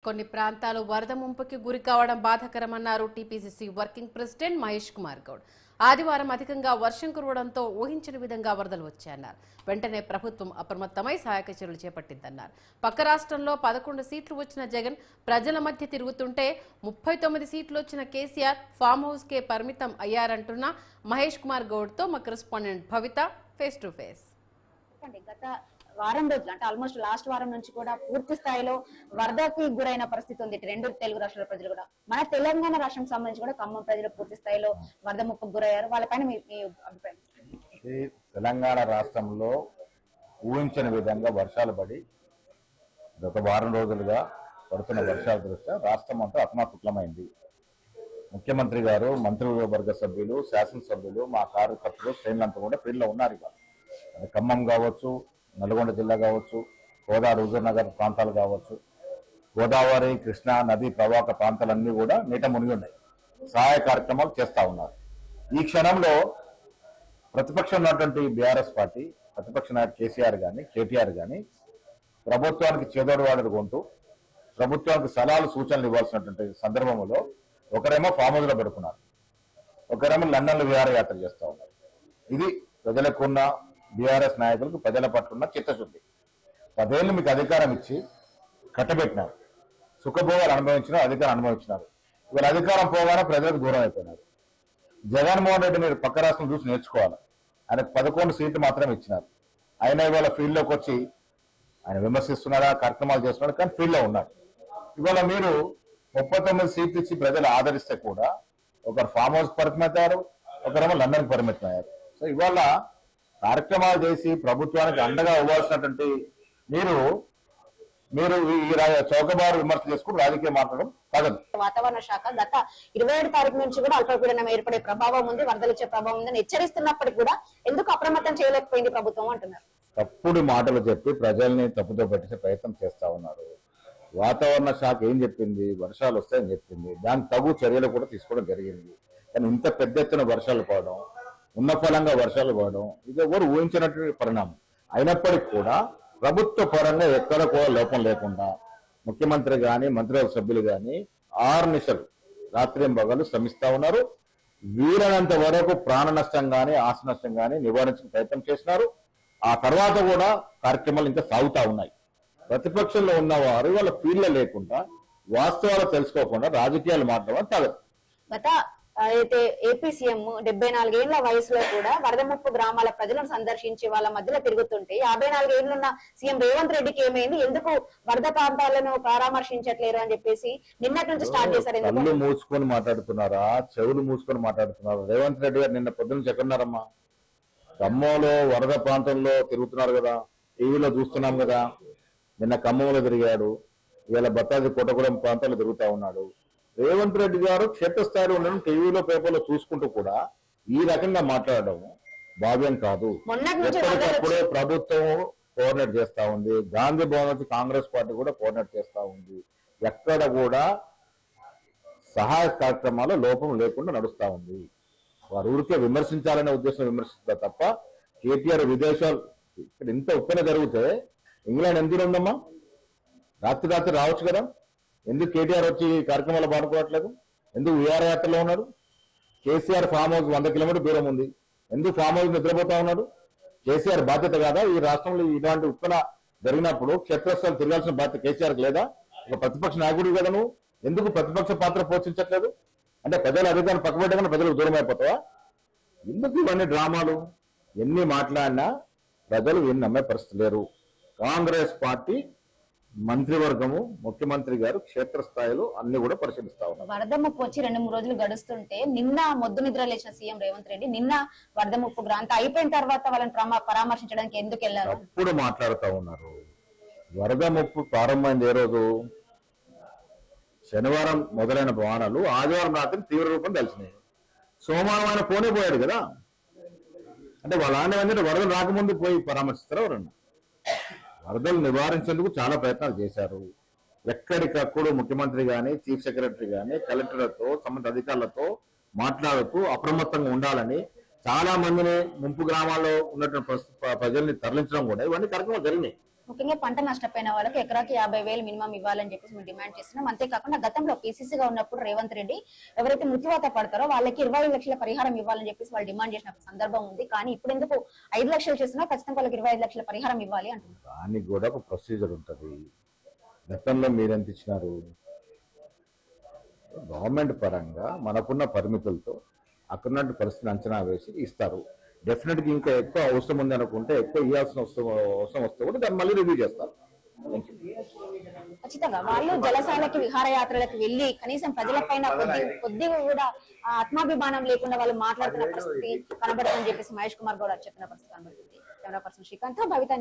కొన్ని ప్రాంతాలు వరద ముంపుకి గురి కావడం బాధాకరమన్నారు TPCC working president Mahesh Kumar Goud. ఆదివారం అధికంగా వర్షం కురవడంతో ఊహించని విధంగా వరదలు వచ్చాయన్నారు. వెంటనే ప్రభుత్వం అప్రమత్తమై సహాయక చర్యలు చేపట్టిందన్నారు. పక్క రాష్ట్రంలో 11 సీట్లు వచ్చిన జగన్ ప్రజల మధ్య తిరుగుతుంటే 39 సీట్లు వచ్చిన కేసీఆర్ ఫామ్ హౌస్ కే పరిమితం అయ్యారంటున్న మహేష్ కుమార్ గౌడ్ తో మా correspondent Bhavitha face to face. గత వారం రోజులు అంటే ఆల్మోస్ట్ లాస్ట్ వారం నుంచి కూడా పూర్తి స్థాయిలో వరదకి గురైన పరిస్థితి ఉంది. రెండు తెలుగు రాష్ట్రాల ప్రజలు కూడా, మన తెలంగాణ రాష్ట్రం సంబంధించి కూడా ఖమ్మం ప్రజలు పూర్తి స్థాయిలో వరద ముప్పుకు గురయ్యారు. వాళ్ళపైన మీ అభిప్రాయం? తెలంగాణ రాష్ట్రంలో ఊహించని విధంగా వర్షాలు పడి గత వారం రోజులుగా పడుతున్న వర్షాల దృష్ట్యా రాష్ట్రం అంతా అతమాకుతమైంది. ముఖ్యమంత్రి గారు, మంత్రివర్గ సభ్యులు, శాసనసభ్యులు, మా కార్యకర్తలు శ్రేణులంతా కూడా ఫీల్డ్ లో ఉన్నారు. ఇవాళ అది ఖమ్మం కావచ్చు, నల్గొండ జిల్లా కావచ్చు, గోదావరి హుజూర్నగర్ ప్రాంతాలు కావచ్చు, గోదావరి కృష్ణా నదీ ప్రవాహ ప్రాంతాలన్నీ కూడా నీట మునిగి ఉన్నాయి. సహాయ కార్యక్రమాలు చేస్తా ఉన్నారు. ఈ క్షణంలో ప్రతిపక్షం ఉన్నటువంటి బీఆర్ఎస్ పార్టీ, ప్రతిపక్ష నాయకుడు కేసీఆర్ గాని, కేటీఆర్ గాని ప్రభుత్వానికి చేదోడు వాడడు కొంటూ ప్రభుత్వానికి సలహాలు సూచనలు ఇవ్వాల్సినటువంటి సందర్భంలో ఒకరేమో ఫామ్ హౌస్ లో పెడుతున్నారు, ఒకరేమో లండన్ లో విహారయాత్ర చేస్తా ఉన్నారు. ఇది ప్రజలకున్న బీఆర్ఎస్ నాయకులకు ప్రజల పట్ల ఉన్న చిత్తశుద్ధి. 10 ఏళ్ళు మీకు అధికారం ఇచ్చి కట్టబెట్టినారు, సుఖభోగాలు అనుభవించినారు, అధికారం అనుభవించినారు. ఇవాళ అధికారం పోగానే ప్రజలకు దూరం అయిపోయినారు. జగన్మోహన్ రెడ్డి మీరు పక్క రాష్ట్రం చూసి నేర్చుకోవాలి. ఆయనకు 11 సీట్లు మాత్రమే ఇచ్చినారు. ఆయన ఇవాళ ఫీల్డ్లోకి వచ్చి ఆయన విమర్శిస్తున్నారా, కార్యక్రమాలు చేస్తున్నాడు, కానీ ఫీల్డ్లో ఉన్నాడు. ఇవాళ మీరు 39 సీట్లు ఇచ్చి ప్రజలు ఆదరిస్తే కూడా ఒకరు ఫామ్ హౌస్ పరిమితమయ్యారు, ఒకరేమో లండన్కి పరిమితమయ్యారు. సో ఇవాళ కార్యక్రమాలు చేసి ప్రభుత్వానికి అండగా ఇవ్వాల్సినటువంటి మీరు ఈ చౌకబారు విమర్శ చేసుకుని రాజకీయం మాట్లాడడం తగదు. వాతావరణ శాఖ గత 27 తారీఖు నుంచి కూడా అల్పపీడనం ఏర్పడే ప్రభావం ఉంది, వరదలు వచ్చే ప్రభావం ఉందని హెచ్చరిస్తున్నప్పటికీ కూడా ఎందుకు అప్రమత్తం చేయలేకపోయింది ప్రభుత్వం అంటున్నారు. తప్పుడు మాటలు చెప్పి ప్రజల్ని తప్పుతో పట్టించే ప్రయత్నం చేస్తా ఉన్నారు. వాతావరణ శాఖ ఏం చెప్పింది? వర్షాలు వస్తాయని చెప్పింది. దానికి తగు చర్యలు కూడా తీసుకోవడం జరిగింది. కానీ ఇంత పెద్ద ఎత్తున వర్షాలు పడడం, ఉన్న ఫలంగా వర్షాలు పడడం ఇది ఎవరు ఊహించినటువంటి పరిణామం. అయినప్పటికీ కూడా ప్రభుత్వ పరంగా ఎక్కడ కూడా లోపం లేకుండా ముఖ్యమంత్రి గాని, మంత్రివర్గ సభ్యులు గాని 6 నిమిషాలు రాత్రింబగలు శ్రమిస్తా ఉన్నారు. వీలైనంత వరకు ప్రాణ నష్టం గాని, ఆస్తి నష్టం గాని నివారించే ప్రయత్నం చేసినారు. ఆ తర్వాత కూడా కార్యక్రమాలు ఇంకా సాగుతా ఉన్నాయి. ప్రతిపక్షంలో ఉన్నవారు వాళ్ళ ఫీల్డ్ లేకుండా వాస్తవాలు తెలుసుకోకుండా రాజకీయాలు మాట్లాడడం తగదు. గత అయితే ఏపీ సీఎం 74 ఏళ్ల వయసులో కూడా వరద ముప్పు గ్రామాల ప్రజలను సందర్శించి వాళ్ళ మధ్యలో తిరుగుతుంటే 54 ఏళ్లున్న సీఎం రేవంత్ రెడ్డికి ఏమైంది, ఎందుకు వరద ప్రాంతాలను పరామర్శించట్లేరు అని చెప్పేసి నిన్నటి నుంచి స్టార్ట్ చేశారు. కళ్ళు మూసుకొని మాట్లాడుతున్నారా, చెవులు మూసుకొని మాట్లాడుతున్నారు? రేవంత్ రెడ్డి గారు నిన్న పొద్దున్న చెక్కన్నారమ్మా, ఖమ్మంలో వరద ప్రాంతంలో తిరుగుతున్నారు కదా, టీవీలో చూస్తున్నాం కదా. నిన్న ఖమ్మంలో తిరిగాడు, ఇవాళ బత్తాది కొట్టగూడెం ప్రాంతాల్లో తిరుగుతా ఉన్నాడు. రేవంత్ రెడ్డి గారు క్షేత్రస్థాయిలో ఉండడం టీవీలో, పేపర్లో చూసుకుంటూ కూడా ఈ రకంగా మాట్లాడడం భావ్యం కాదు. ఎప్పటికప్పుడే ప్రభుత్వం కోఆర్డినేట్ చేస్తా ఉంది. గాంధీ భవన్ నుంచి కాంగ్రెస్ పార్టీ కూడా కోఆర్డినేట్ చేస్తా ఉంది. ఎక్కడ కూడా సహాయ కార్యక్రమాల్లో లోపం లేకుండా నడుస్తా ఉంది. వారు ఊరికే విమర్శించాలనే ఉద్దేశం విమర్శిస్తారు తప్ప కేటీఆర్ విదేశాలు ఇక్కడ ఇంత ఉప్పెన జరిగితే ఇంగ్లాండ్ ఎందుకు ఉందమ్మా? రాత్రి రావచ్చు కదా. ఎందుకు కేటీఆర్ వచ్చి కార్యక్రమాలు పాడుకోవట్లేదు? ఎందుకు విహారయాత్రలో ఉన్నాడు? కేసీఆర్ ఫామ్ హౌస్ 100 కిలోమీటర్ దూరం ఉంది. ఎందుకు ఫామ్ హౌస్ నిద్రపోతా ఉన్నాడు? కేసీఆర్ బాధ్యత కాదా? ఈ రాష్ట్రంలో ఇలాంటి ఉత్పన్న జరిగినప్పుడు క్షేత్రస్థాయిలో తిరగాల్సిన బాధ్యత కేసీఆర్కి లేదా? ఒక ప్రతిపక్ష నాయకుడు కదా నువ్వు, ఎందుకు ప్రతిపక్ష పాత్ర పోషించట్లేదు? అంటే ప్రజల అధికారం పక్కబెట్టకుండా ప్రజలకు దూరం అయిపోతావా? ఎందుకు ఇవన్నీ డ్రామాలు? ఎన్ని మాట్లాడినా ప్రజలు ఎన్ని నమ్మే పరిస్థితి లేరు. కాంగ్రెస్ పార్టీ మంత్రివర్గము, ముఖ్యమంత్రి గారు క్షేత్రస్థాయిలో అన్ని కూడా పరిశీలిస్తా ఉన్నారు. వరద ముప్పు వచ్చి 2-3 రోజులు గడుస్తుంటే నిన్న మొద్దు నిద్ర లేచిన సీఎం రేవంత్ రెడ్డి నిన్న వరద ముప్పు గ్రాంత అయిపోయిన తర్వాత వాళ్ళని పరామర్శించడానికి ఎందుకు వెళ్ళారు? అప్పుడు మాట్లాడుతూ ఉన్నారు. వరద ముప్పు ప్రారంభమైంది ఏ రోజు? శనివారం మొదలైన వాహనాలు ఆదివారం రాత్రి తీవ్ర రూపం తెలిసినాయి. సోమవారం ఆయన పోనే పోయాడు కదా. అంటే వాళ్ళ ఆంధ్ర వరదలు రాకముందు పోయి పరామర్శిస్తారు ఎవరన్నా? వరదలు నివారించేందుకు చాలా ప్రయత్నాలు చేశారు. ఎక్కడికప్పుడు ముఖ్యమంత్రి గాని, చీఫ్ సెక్రటరీ గాని, కలెక్టర్లతో, సంబంధిత అధికారులతో మాట్లాడుతూ అప్రమత్తంగా ఉండాలని చాలా మందిని ముంపు గ్రామాల్లో ఉన్నటువంటి ప్రజల్ని తరలించడం కూడా ఇవన్నీ కార్యక్రమాలు జరిగినాయి. ముఖ్యంగా పంట నష్టపోయిన వాళ్ళకి ఎకరాకి 50,000 మినిమం ఇవ్వాలని చెప్పేసి మేము డిమాండ్ చేస్తున్నాం. అంతేకాకుండా గతంలో పిసిసిగా ఉన్నప్పుడు రేవంత్ రెడ్డి ఎవరైతే మృత్యువాత పడతారో వాళ్ళకి 25 లక్షల పరిహారం ఇవ్వాలని చెప్పేసి వాళ్ళు డిమాండ్ చేసిన సందర్భం ఉంది. కానీ ఇప్పుడు ఎందుకు 5 లక్షలు చేస్తున్నా ఖచ్చితంగా వాళ్ళకి 25 లక్షల పరిహారం ఇవ్వాలి అంటున్నారు. దానికి కూడా ఒక ప్రొసీజర్ ఉంటుంది. గతంలో మీరెంత ఇచ్చినారు? గవర్నమెంట్ పరంగా మనకున్న పరిమితులతో అక్కడున్న పరిస్థితిని అంచనా వేసి ఇస్తారు. డెఫినెట్ గా ఇంకా ఎక్కువ అవసరం ఉంది అనుకుంటే ఎక్కువ ఇవ్వాల్సిన అవసరం వస్తే కూడా దాన్ని మళ్ళీ రివ్యూ చేస్తారు. ఖచ్చితంగా వాళ్ళు జలశాలకి విహారయాత్రలకు వెళ్లి కనీసం ప్రజల పైన కొద్దిగా కూడా ఆత్మాభిమానం లేకుండా వాళ్ళు మాట్లాడుతున్న పరిస్థితి కనబడుతుందని చెప్పేసి మహేష్ కుమార్ గౌడ్ చెప్పిన పరిస్థితి కనబడుతుంది. కెమెరా పర్సన్ శ్రీకాంత్, భవిత.